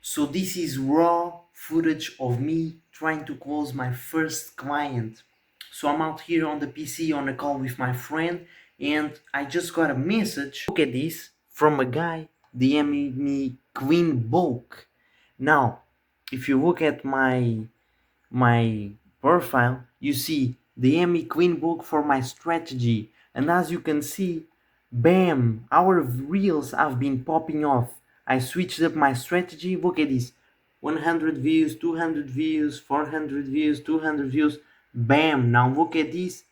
So this is raw footage of me trying to close my first client. So I'm out here on the PC on a call with my friend, and I just got a message. Look at this, from a guy DMing me Queen Bulk. Now, if you look at my profile, you see the ME Queen book for my strategy, and as you can see, bam, our reels have been popping off. I switched up my strategy. Look at this, 100 views, 200 views, 400 views, 200 views, bam. Now look at this,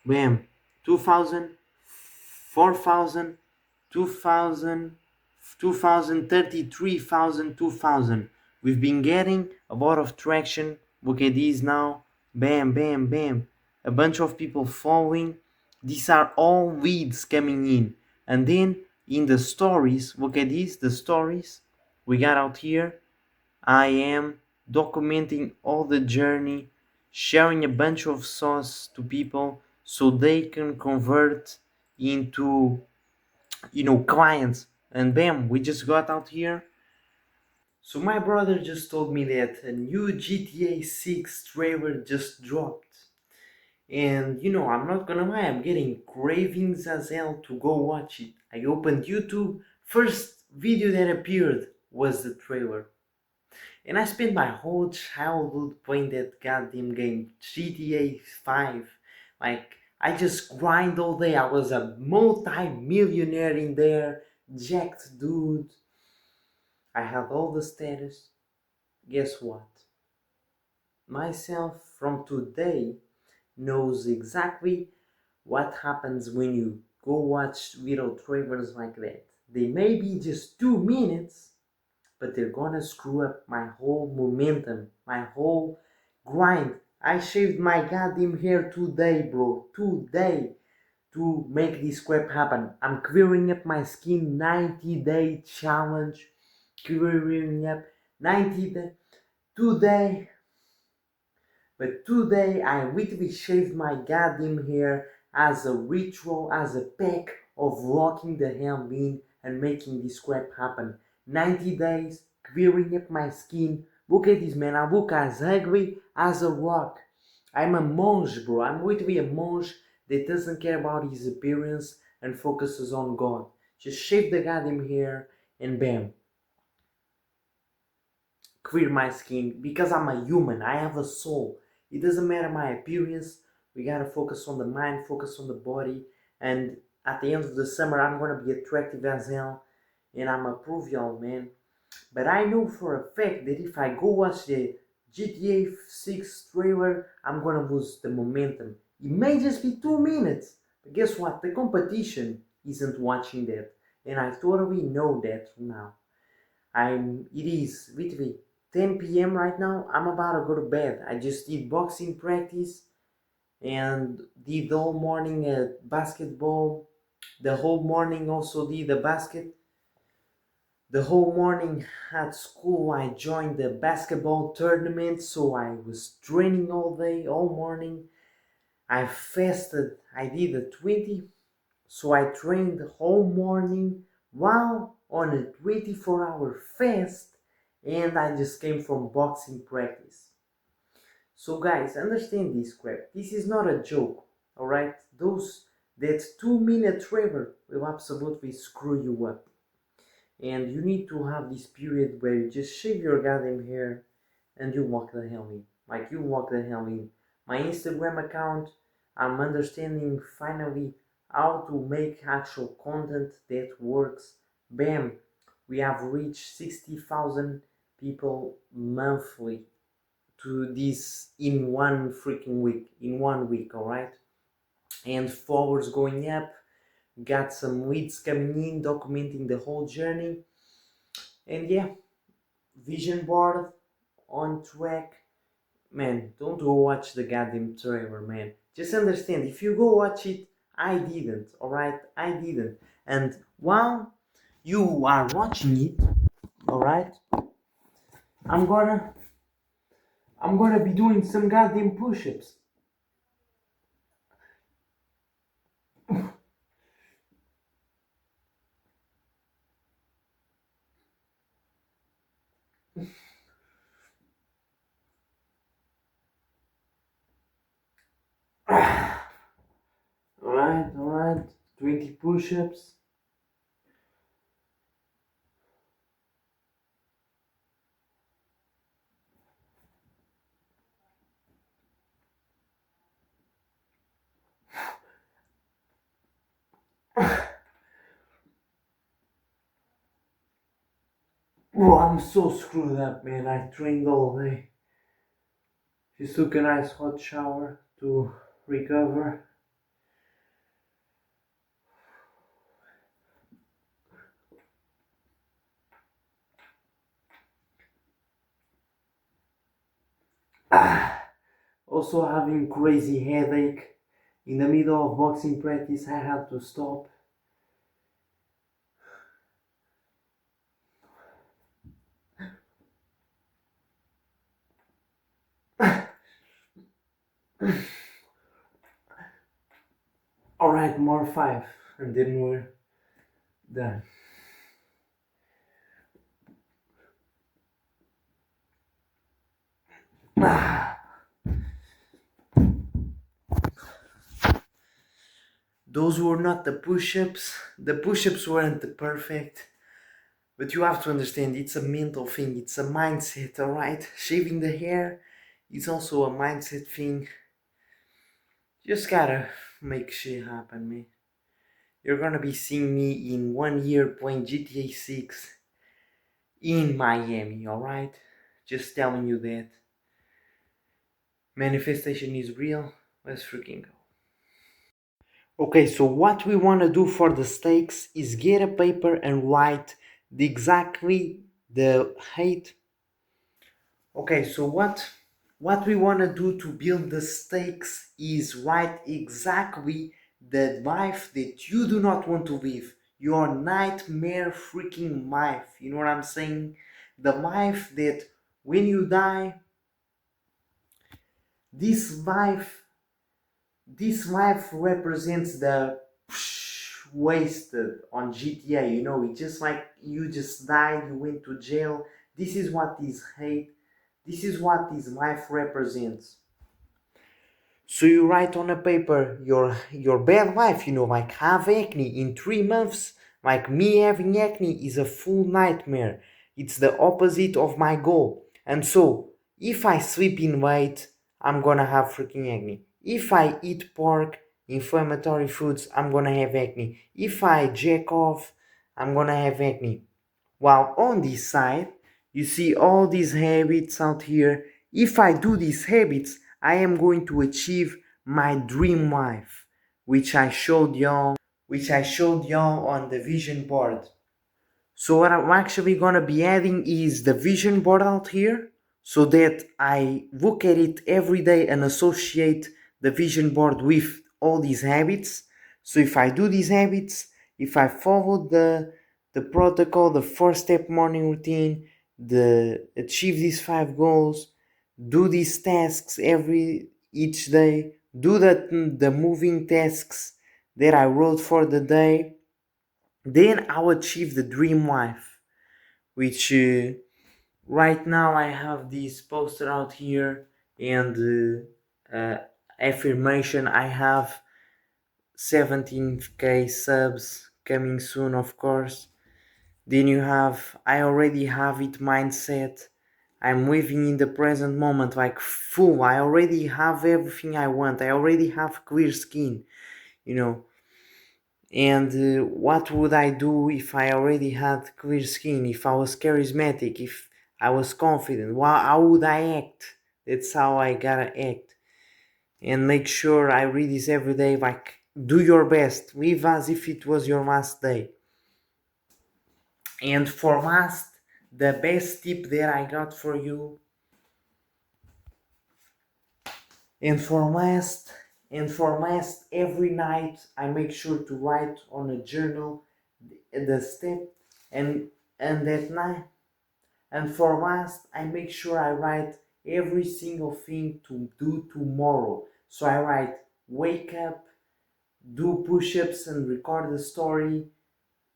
bam, 2000, 4000, 2000, 2000, 33,000, 2000. We've been getting a lot of traction. Look at these now. Bam, bam, bam. A bunch of people following. These are all leads coming in. And then in the stories, look at these, the stories we got out here. I am documenting all the journey, sharing a bunch of sauce to people so they can convert into clients. And bam, we just got out here. So my brother just told me that a new GTA 6 trailer just dropped. And I'm not gonna lie, I'm getting cravings as hell to go watch it. I opened YouTube, first video that appeared was the trailer. And I spent my whole childhood playing that goddamn game, GTA 5. Like, I just grind all day. I was a multi-millionaire in there, jacked dude. I had all the status. Guess what? Myself from today knows exactly what happens when you go watch little trailers like that. They may be just 2 minutes, but they're gonna screw up my whole momentum, my whole grind. I shaved my goddamn hair today, bro. Today. To make this crap happen. I'm clearing up my skin 90-day challenge. Clearing up 90 day. Today. But today I literally shaved my goddamn hair as a ritual, as a pack of locking the hell in and making this crap happen. 90 days, clearing up my skin. Look at this, man. I look as ugly as a rock. I'm a monge, bro. I'm literally a monge that doesn't care about his appearance and focuses on God. Just shave the goddamn hair and bam, clear my skin because I'm a human. I have a soul. It doesn't matter my appearance. We gotta focus on the mind, focus on the body. And at the end of the summer, I'm gonna be attractive as hell, and I'm a prove y'all, man. But I know for a fact that if I go watch the GTA 6 trailer, I'm gonna lose the momentum. It may just be 2 minutes, but guess what? The competition isn't watching that, and I totally know that now. It is literally 10 p.m. right now. I'm about to go to bed. I just did boxing practice and did all morning basketball. The whole morning also did the basket. The whole morning at school I joined the basketball tournament, so I was training all day, all morning. I fasted. I did a 20, so I trained the whole morning while on a 24-hour fast, and I just came from boxing practice. So guys, understand this crap. This is not a joke, alright? That 2 minute trailer will absolutely screw you up. And you need to have this period where you just shave your goddamn hair and you walk the hell in. Like you walk the hell in. My Instagram account, I'm understanding finally how to make actual content that works. Bam! We have reached 60,000 people monthly to this in one freaking week. In 1 week, alright? And followers going up, got some leads coming in, documenting the whole journey. And yeah, vision board on track. Man, don't go watch the goddamn trailer, man. Just understand, if you go watch it, I didn't, alright? I didn't. And while you are watching it, alright, I'm gonna I'm gonna be doing some goddamn push-ups. Alright, 20 push-ups. Bro, I'm so screwed up, man. I trained all day. Just took a nice hot shower to recover. Also having crazy headache. In the middle of boxing practice, I had to stop. Alright, more 5. And then we're done. Those were not the push-ups. The push-ups weren't perfect. But you have to understand, it's a mental thing. It's a mindset, alright? Shaving the hair is also a mindset thing. Just gotta make shit happen, man. You're gonna be seeing me in 1 year playing GTA 6 in Miami, alright? Just telling you that. Manifestation is real. Let's freaking go. Okay, so what we want to do for the stakes is get a paper and write exactly the height. Okay, so what we want to do to build the stakes is write exactly the life that you do not want to live. Your nightmare freaking life. You know what I'm saying? The life that when you die, this life this life represents the wasted on GTA, you know, it's just like you just died, you went to jail. This is what is hate, this is what this life represents. So you write on a paper your bad life, you know, like have acne in 3 months. Like me having acne is a full nightmare. It's the opposite of my goal. And so if I sleep in weight, I'm gonna have freaking acne. If I eat pork, inflammatory foods, I'm gonna have acne. If I jack off, I'm gonna have acne. While on this side, you see all these habits out here. If I do these habits, I am going to achieve my dream life, which I showed y'all on the vision board. So what I'm actually gonna be adding is the vision board out here so that I look at it every day and associate the vision board with all these habits. So if I do these habits, if I follow the protocol, the 4 step morning routine, the achieve these 5 goals, do these tasks each day, do the moving tasks that I wrote for the day, then I'll achieve the dream life, which right now I have this poster out here and affirmation. I have 17k subs coming soon, of course. Then you have I already have it mindset. I'm living in the present moment like full. I already have everything I want. I already have clear skin, you know. And what would I do if I already had clear skin, if I was charismatic, if I was confident? Well, how would I act? That's how I gotta act. And make sure I read this every day, like, do your best. Live as if it was your last day. And for last, the best tip that I got for you. And for last, every night I make sure to write on a journal the step and at night. And for last, I make sure I write every single thing to do tomorrow. So I write wake up, do push-ups and record the story,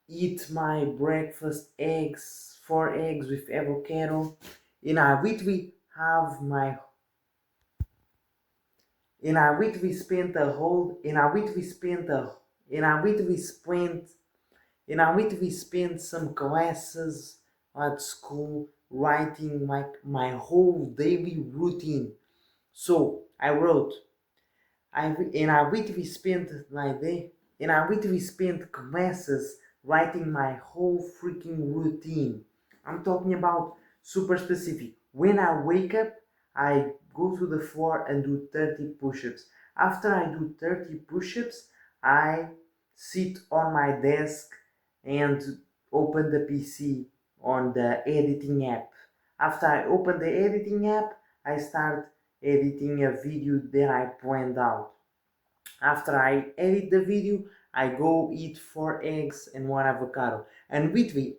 eat my breakfast, eggs, four eggs with avocado. In our week we have my in our week we spent a whole in our week we spent a in our week we spent in our week we spent some classes at school writing my whole daily routine. So I wrote in our week we spent my day in our week we spent classes writing my whole freaking routine. I'm talking about super specific. When I wake up, I go to the floor and do 30 push-ups. After I do 30 push-ups, I sit on my desk and open the PC on the editing app. After I open the editing app, I start editing a video that I planned out. After I edit the video, I go eat 4 eggs and 1 avocado. And with me,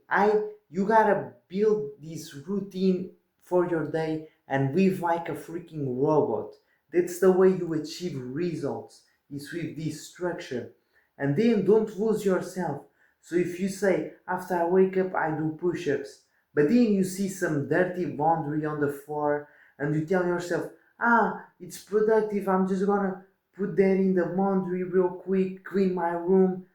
you gotta build this routine for your day and live like a freaking robot. That's the way you achieve results. Is with this structure. And then don't lose yourself. So if you say after I wake up I do push-ups, but then you see some dirty laundry on the floor and you tell yourself, it's productive, I'm just gonna put that in the laundry real quick, clean my room.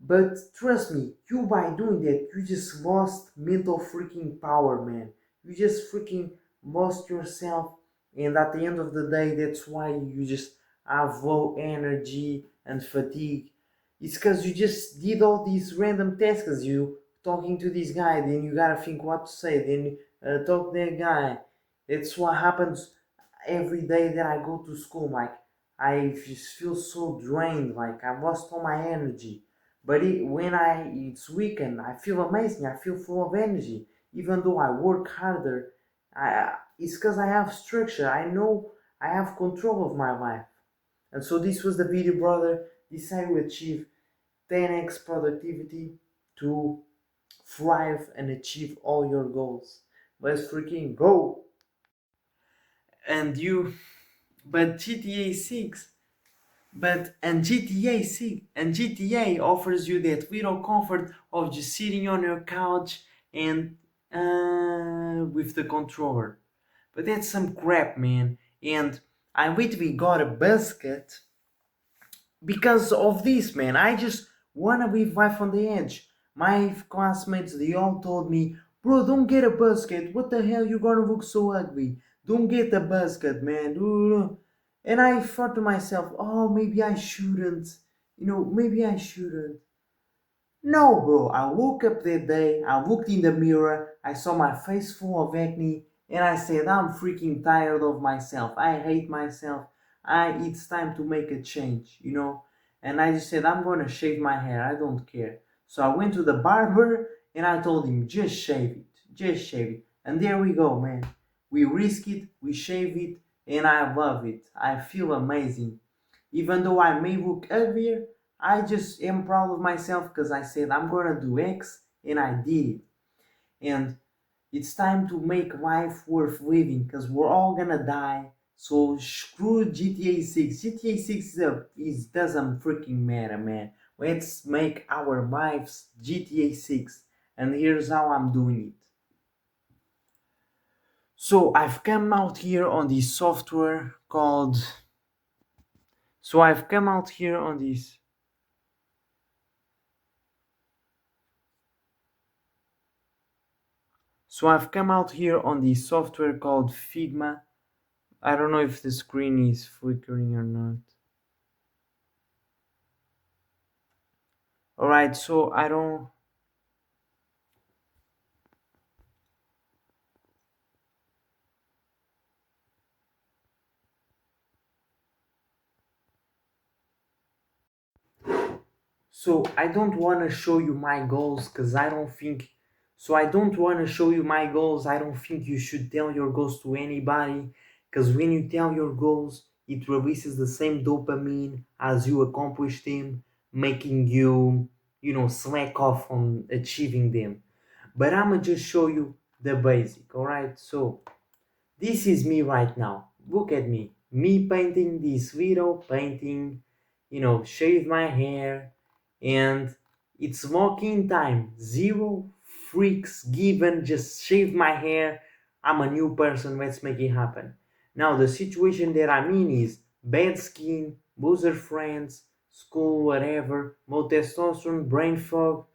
But trust me, you by doing that, you just lost mental freaking power, man. You just freaking lost yourself, and at the end of the day, that's why you just have low energy and fatigue. It's because you just did all these random tasks. You talking to this guy, then you gotta think what to say, then talk to that guy. That's what happens every day that I go to school. Like I just feel so drained, like I lost all my energy. But when it's weekend, I feel amazing. I feel full of energy. Even though I work harder, it's because I have structure. I know I have control of my life. And so this was the video, brother. This how you achieve 10x productivity to thrive and achieve all your goals. Let's freaking go! And you, but GTA 6 But and GTA 6 and GTA offers you that little comfort of just sitting on your couch and with the controller. But that's some crap, man. And I literally got a basket because of this, man. I just wanna live life on the edge. My classmates, they all told me, bro, don't get a basket. What the hell, you gonna look so ugly. Don't get a basket, man. And I thought to myself, oh, maybe I shouldn't. Maybe I shouldn't. No, bro. I woke up that day, I looked in the mirror, I saw my face full of acne, and I said, I'm freaking tired of myself. I hate myself. It's time to make a change. And I just said, I'm gonna shave my hair. I don't care. So I went to the barber and I told him, just shave it. Just shave it. And there we go, man. We risk it, we shave it, and I love it. I feel amazing. Even though I may look uglier, I just am proud of myself because I said I'm gonna do X and I did it. And it's time to make life worth living because we're all gonna die. So screw GTA 6. GTA 6 doesn't freaking matter, man. Let's make our lives GTA 6. And here's how I'm doing it. So I've come out here on this software called. So I've come out here on this. So I've come out here on this software called Figma. I don't know if the screen is flickering or not. Alright, so I don't. So I don't want to show you my goals because I don't think. So I don't want to show you my goals. I don't think you should tell your goals to anybody because when you tell your goals, it releases the same dopamine as you accomplish them, making you slack off on achieving them. But I'ma just show you the basic, alright? So this is me right now. Look at me. Me painting this little painting, shave my hair, and it's lock-in time 0 freaks, given, just shaved my hair. I'm a new person, let's make it happen. Now, the situation that I'm in is bad skin, loser friends, school, whatever, low testosterone, brain fog,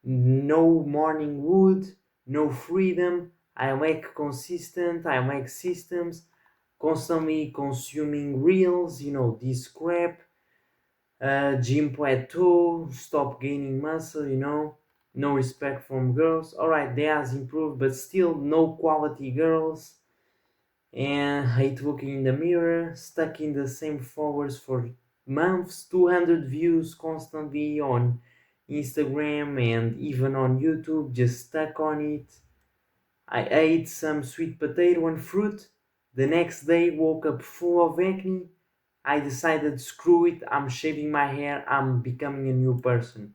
no morning wood, no freedom. I lack consistent, I lack systems, constantly consuming reels, this crap, gym plateau, stop gaining muscle, no respect from girls. Alright, that has improved, but still no quality girls. And hate looking in the mirror, stuck in the same followers for months, 200 views constantly on Instagram and even on YouTube, just stuck on it. I ate some sweet potato and fruit. The next day, woke up full of acne. I decided, screw it, I'm shaving my hair, I'm becoming a new person.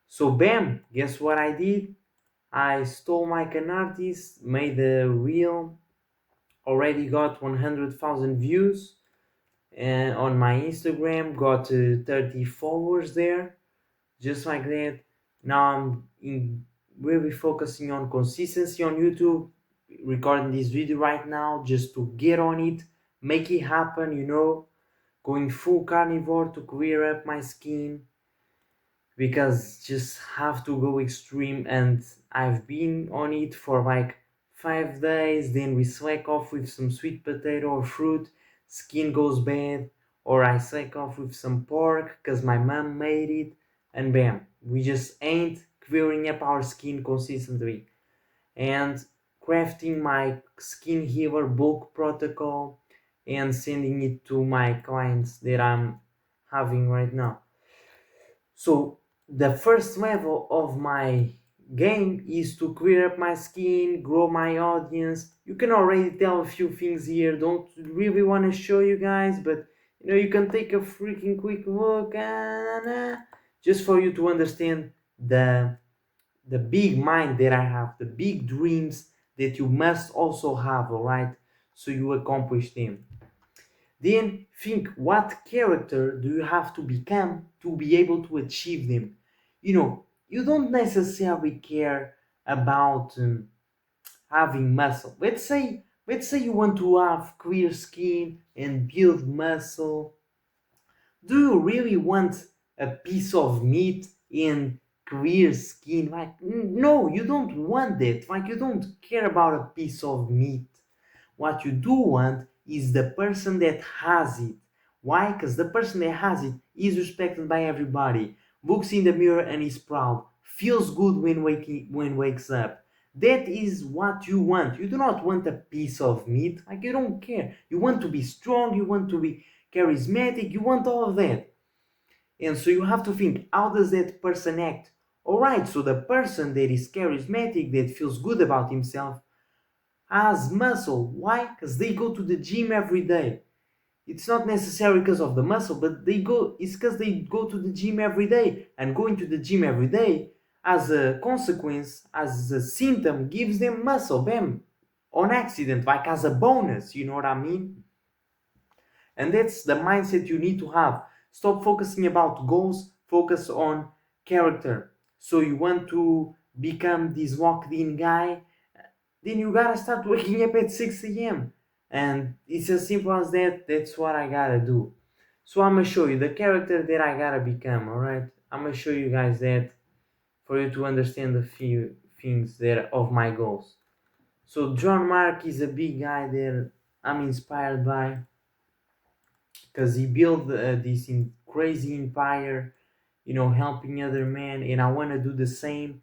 So, bam, guess what I did? I stole like an artist, made a reel, already got 100,000 views and on my Instagram, got 30 followers there, just like that. Now really focusing on consistency on YouTube, recording this video right now just to get on it, make it happen, going full carnivore to clear up my skin, because just have to go extreme. And I've been on it for like 5 days, then we slack off with some sweet potato or fruit, skin goes bad, or I slack off with some pork because my mom made it, and bam, we just ain't clearing up our skin consistently. And crafting my skin healer bulk protocol and sending it to my clients that I'm having right now. So the first level of my game is to clear up my skin, grow my audience. You can already tell a few things here. Don't really want to show you guys, but you can take a freaking quick look, just for you to understand the big mind that I have, the big dreams that you must also have, all right? So you accomplish them. Then think, what character do you have to become to be able to achieve them? You don't necessarily care about having muscle. Let's say you want to have clear skin and build muscle. Do you really want a piece of meat and clear skin? Like, no, you don't want that. Like, you don't care about a piece of meat. What you do want is the person that has it. Why? Because the person that has it is respected by everybody, looks in the mirror and is proud, feels good when wakes up. That is what you want. You do not want a piece of meat. Like, you don't care. You want to be strong, you want to be charismatic, you want all of that. And so you have to think, how does that person act? Alright, so the person that is charismatic, that feels good about himself, has muscle. Why? Because they go to the gym every day. It's not necessarily because of the muscle, but it's because they go to the gym every day. And going to the gym every day, as a consequence, as a symptom, gives them muscle. Bam! On accident, like as a bonus, you know what I mean? And that's the mindset you need to have. Stop focusing about goals, focus on character. So you want to become this locked in guy, then you gotta start waking up at 6 a.m. And it's as simple as that. That's what I gotta do. So I'm gonna show you the character that I gotta become, alright? I'm gonna show you guys that for you to understand the few things that of my goals. So John Mark is a big guy that I'm inspired by, because he built this crazy empire, helping other men, and I want to do the same,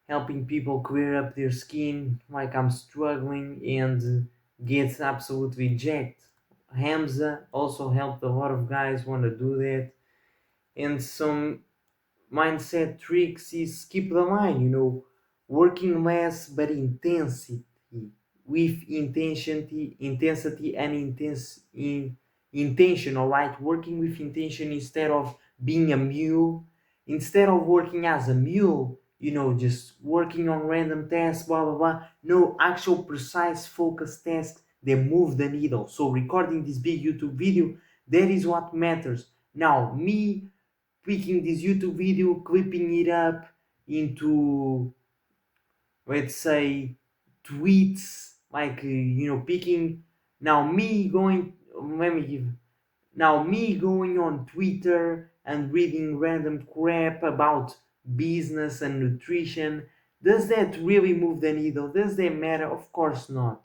helping people clear up their skin like I'm struggling and get absolutely jacked. Hamza also helped a lot of guys want to do that. And some mindset tricks is keep the line, working less but intensity, with intensity and intention, all right? Working with intention instead of being a mule, instead of working as a mule, just working on random tasks, blah blah blah. No, actual precise focused tasks that move the needle. So recording this big YouTube video, that is what matters. Now, me picking this YouTube video, clipping it up into let's say, tweets, like picking. Now me going, let me give Now, me going on Twitter and reading random crap about business and nutrition, does that really move the needle? Does that matter? Of course not.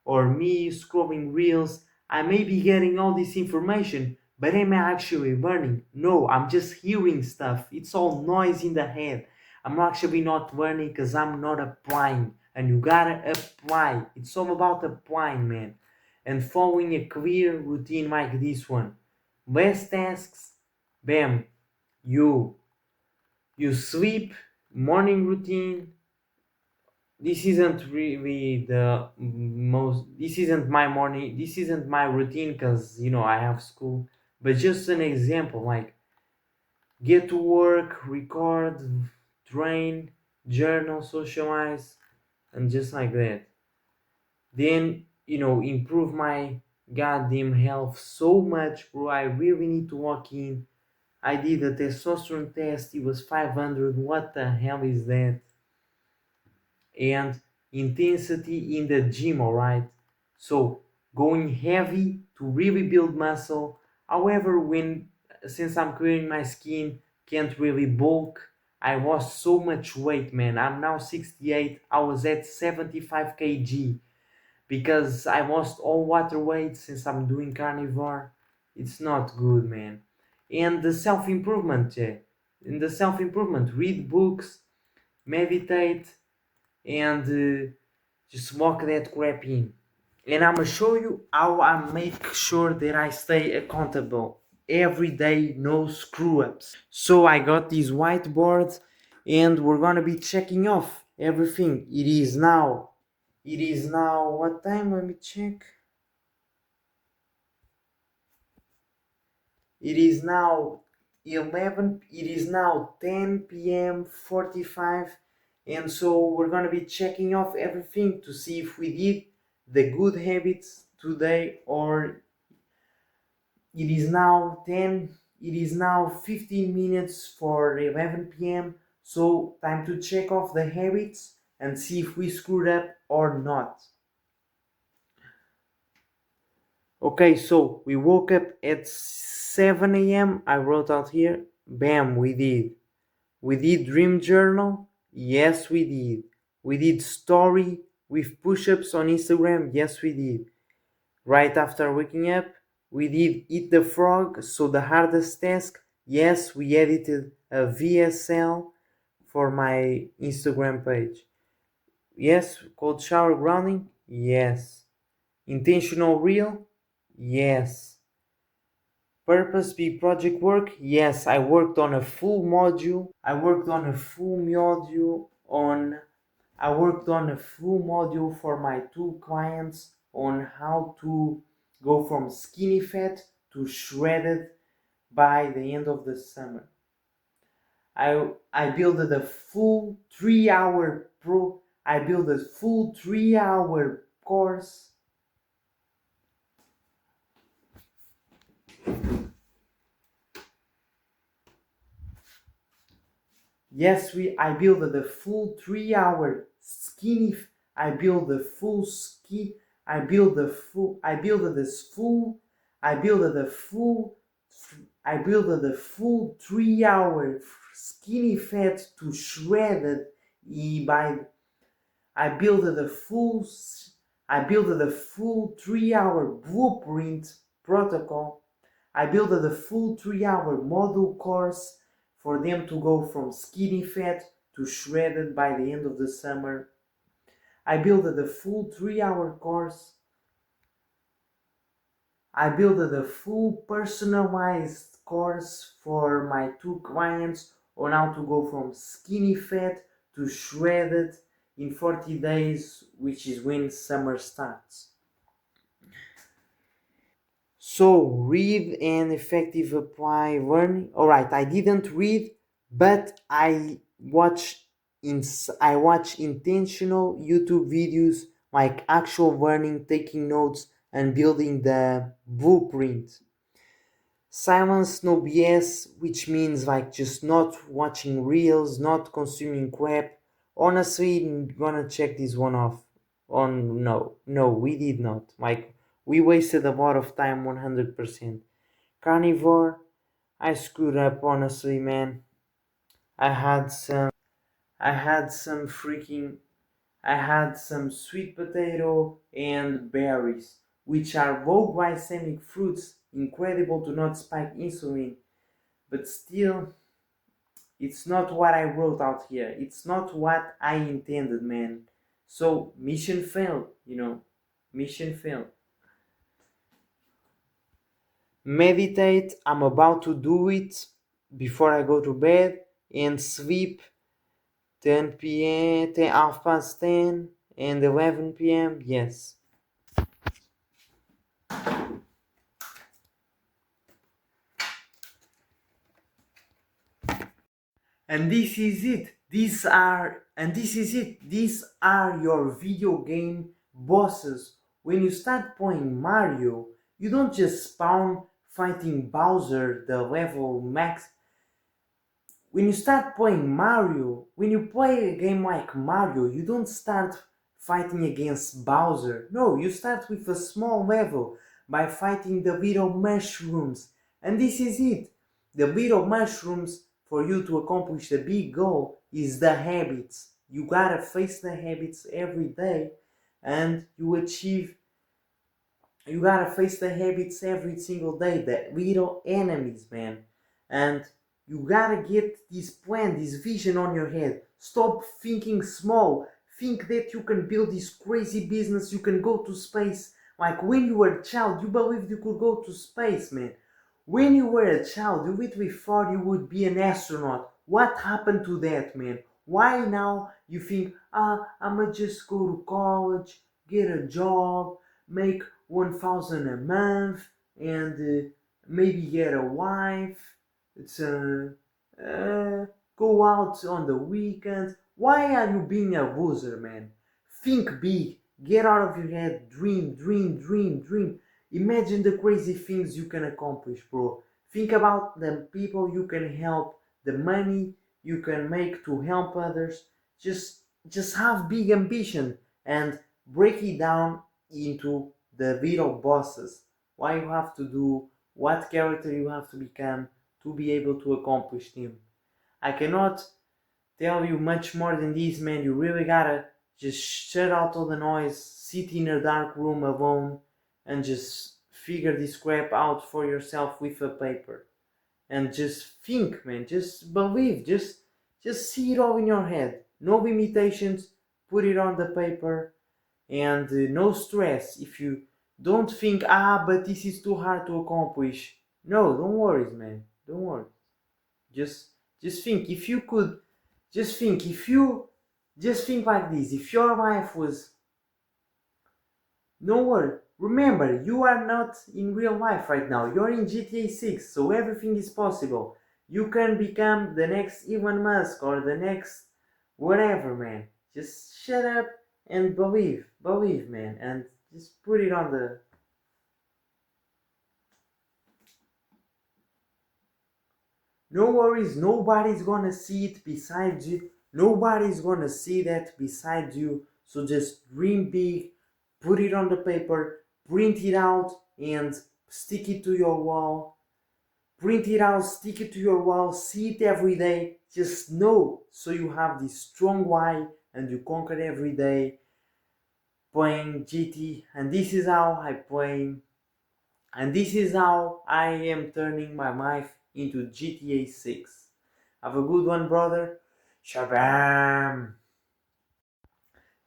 Or me scrolling reels, I may be getting all this information, but am I actually learning? No, I'm just hearing stuff. It's all noise in the head. I'm actually not learning because I'm not applying. And you gotta apply. It's all about applying, man. And following a clear routine like this one. Less tasks, bam, you you sleep, morning routine. This isn't really the most, this isn't my morning, this isn't my routine because I have school, but just an example, like get to work, record, train, journal, socialize, and just like that. Then improve my goddamn health so much, bro. I really need to walk in. I did a testosterone test, it was 500. What the hell is that? And intensity in the gym, alright? So, going heavy to really build muscle. However, since I'm clearing my skin, can't really bulk. I lost so much weight, man. I'm now 68. I was at 75 kg because I lost all water weight since I'm doing carnivore. It's not good, man. And the self improvement, yeah. In the self improvement, read books, meditate, and just lock that crap in. And I'm gonna show you how I make sure that I stay accountable every day, no screw ups. So I got this whiteboard, and we're gonna be checking off everything. It is now what time? Let me check. It is now 11, it is now 10 p.m. 45, and so we're going to be checking off everything to see if we did the good habits today, or it is now 15 minutes for 11 p.m. So time to check off the habits and see if we screwed up or not. Okay, so we woke up at 7 a.m. I wrote out here. Bam, we did. We did dream journal. Yes, we did. We did story with push ups on Instagram. Yes, we did. Right after waking up, we did eat the frog. So, the hardest task. Yes, we edited a VSL for my Instagram page. Yes, cold shower grounding. Yes. Intentional reel. Yes. Purpose be project work? Yes, I worked on a full module. I worked on a full module for my two clients on how to go from skinny fat to shredded by the end of the summer. I built a full 3 hour pro I built a full 3 hour course. Yes, I built the full 3 hour skinny. I built the full ski. I built the full. I built this full. I built the full. I built the full 3 hour skinny fat to shredded. By I built the full. I built the full 3 hour blueprint protocol. I built the full 3 hour module course for them to go from skinny fat to shredded by the end of the summer. I built the full 3 hour course. I built the full personalized course for my two clients on how to go from skinny fat to shredded in 40 days, which is when summer starts. So, read and effective apply learning. Alright, I didn't read, but I watch intentional YouTube videos like actual learning, taking notes, and building the blueprint. Silence, no BS, which means like just not watching reels, not consuming crap, Honestly, gonna check this one off. On no, we did not. Like we wasted a lot of time, 100%. Carnivore, I screwed up. Honestly, man. I had some. I had some freaking. I had some sweet potato and berries, which are low glycemic fruits, incredible to not spike insulin, but still, it's not what I wrote out here. It's not what I intended, man. So, mission failed, mission failed. Meditate, I'm about to do it before I go to bed, and sleep 10 p.m., 10, half past 10 and 11 p.m. Yes. And this is it. These are your video game bosses. When you start playing Mario, you don't just spawn fighting Bowser the level max. When you start playing Mario, when you play a game like Mario, you don't start fighting against Bowser. No, you start with a small level by fighting the little mushrooms. And this is it. The little mushrooms, for you to accomplish the big goal, is the habits. You gotta face the habits every day and you gotta face the habits every single day, the little enemies, man. And you gotta get this plan, this vision on your head. Stop thinking small. Think that you can build this crazy business, you can go to space. Like when you were a child, you believed you could go to space, man. When you were a child, you literally thought you would be an astronaut. What happened to that, man? Why now you think, I'ma just go to college, get a job, make 1,000 a month, and maybe get a wife. It's go out on the weekends. Why are you being a loser, man? Think big. Get out of your head. Dream, dream, dream, dream. Imagine the crazy things you can accomplish, bro. Think about the people you can help, the money you can make to help others. Just have big ambition and break it down into the little bosses. Why you have to do, what character you have to become to be able to accomplish them. I cannot tell you much more than this, man. You really gotta just shut out all the noise, sit in a dark room alone, and just figure this crap out for yourself with a paper. And just think, man. Just believe. Just see it all in your head. No limitations. Put it on the paper, and no stress if you don't think, but this is too hard to accomplish. No, don't worry, man. Don't worry. Just just think if you could just think if you just think like this. If your life was no worry. Remember, you are not in real life right now. You're in GTA 6, so everything is possible. You can become the next Elon Musk or the next whatever, man. Just shut up and believe, man, and just put it on the. No worries, nobody's gonna see it besides you. Nobody's gonna see that besides you. So just dream big, put it on the paper, print it out, and stick it to your wall. Print it out, stick it to your wall, see it every day. Just know, so you have this strong why and you conquer every day playing GT. And this is how I play. And this is how I am turning my life into GTA 6. Have a good one, brother. Shabam!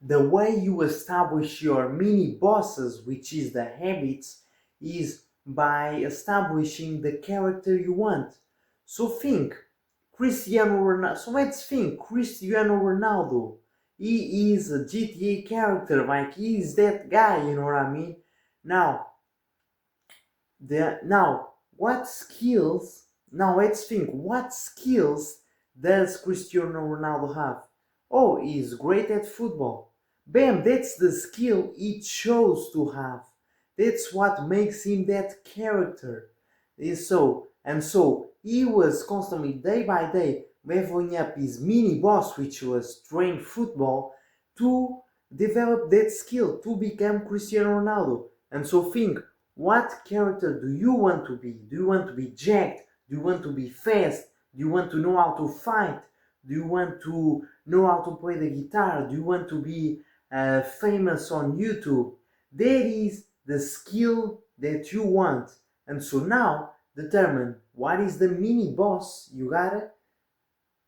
The way you establish your mini bosses, which is the habits, is by establishing the character you want. So think, Cristiano Ronaldo. So let's think, Cristiano Ronaldo. He is a GTA character, like he is that guy, you know what I mean? Now, what skills? Now let's think. What skills does Cristiano Ronaldo have? Oh, he's great at football. Bam! That's the skill he chose to have. That's what makes him that character. So he was constantly, day by day, leveling up his mini boss, which was train football, to develop that skill to become Cristiano Ronaldo. And so think, what character do you want to be? Do you want to be jacked? Do you want to be fast? Do you want to know how to fight? Do you want to know how to play the guitar? Do you want to be famous on YouTube? That is the skill that you want. And so now determine what is the mini boss you gotta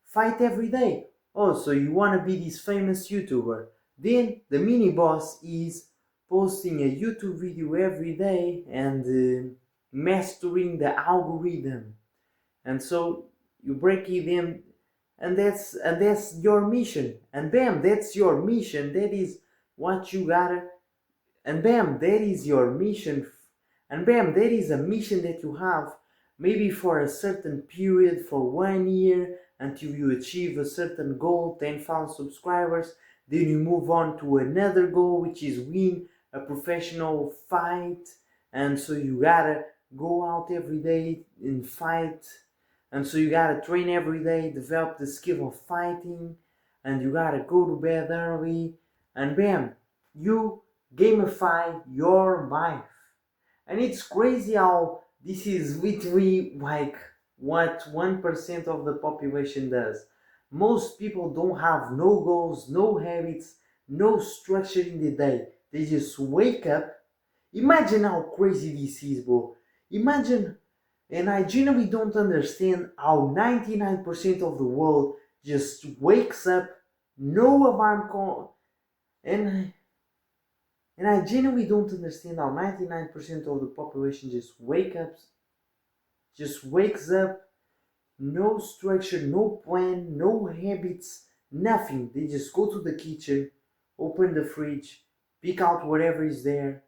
fight every day. Oh, so you want to be this famous YouTuber. Then the mini boss is posting a YouTube video every day and mastering the algorithm. And so you break it in, and that's your mission. And bam, that's your mission. That is what you gotta, and bam, that is your mission. And bam, that is a mission that you have maybe for a certain period, for 1 year, until you achieve a certain goal, 10,000 subscribers. Then you move on to another goal, which is win a professional fight. And so you gotta go out every day and fight. And so you gotta train every day, develop the skill of fighting, and you gotta go to bed early. And bam, you gamify your life. And it's crazy how this is literally like what 1% of the population does. Most people don't have no goals, no habits, no structure in the day. They just wake up. Imagine how crazy this is, bro. Imagine, and I genuinely don't understand how 99% of the world just wakes up, no alarm call, and I genuinely don't understand how 99% of the population just wakes up, no structure, no plan, no habits, nothing. They just go to the kitchen, open the fridge, pick out whatever is there,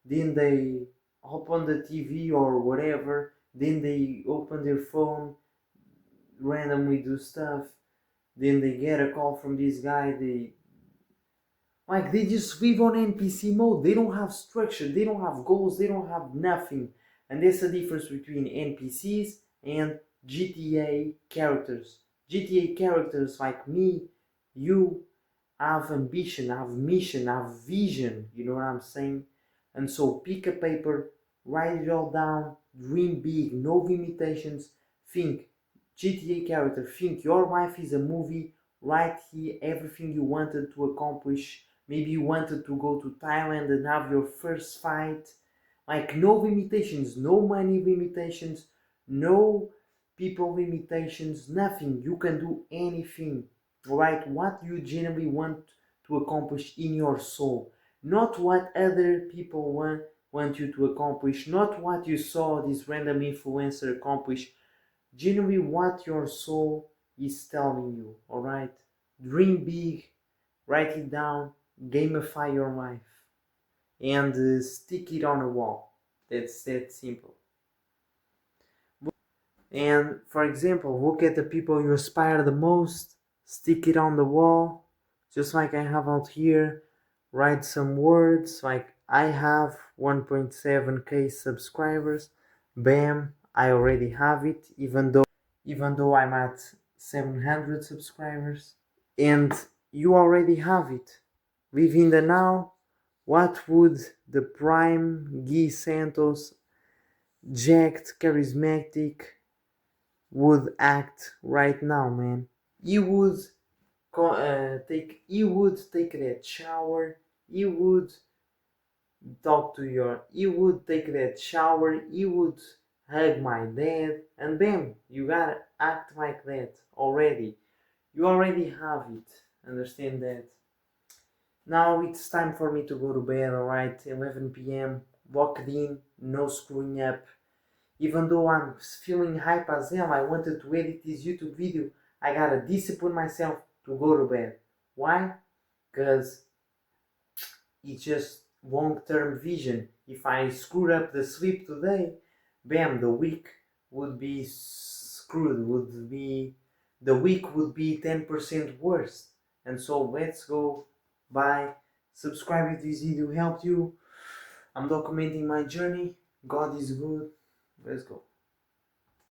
then they open the TV or whatever, then they open their phone, randomly do stuff, then they get a call from this guy, they just live on NPC mode. They don't have structure, they don't have goals, they don't have nothing. And that's the difference between NPCs and GTA characters. GTA characters like me, you, have ambition, have mission, have vision, you know what I'm saying? And so pick a paper, write it all down, dream big, no limitations, think. GTA character, think your life is a movie, write here everything you wanted to accomplish. Maybe you wanted to go to Thailand and have your first fight. Like no limitations, no money limitations, no people limitations, nothing. You can do anything. Right? What you genuinely want to accomplish in your soul. Not what other people want you to accomplish. Not what you saw this random influencer accomplish. Genuinely what your soul is telling you. Alright? Dream big. Write it down. Gamify your life. And stick it on a wall. That's that simple. And for example, look at the people you aspire the most, stick it on the wall, just like I have out here. Write some words like I have 1.7k subscribers. Bam, I already have it, even though I'm at 700 subscribers. And you already have it. Live in the now. What would the prime Guy Santos, jacked, charismatic, would act right now, man? He would take that shower. He would he would take that shower. He would hug my dad, and bam, you gotta act like that already. You already have it. Understand that? Now it's time for me to go to bed. Alright, 11 p.m. Locked in, no screwing up. Even though I'm feeling hype as hell, I wanted to edit this YouTube video. I gotta discipline myself to go to bed. Why? Because it's just long-term vision. If I screwed up the sleep today, bam, the week would be screwed. The week would be 10% worse. And so let's go. Bye. Subscribe if this video helped you. I'm documenting my journey. God is good. Let's go.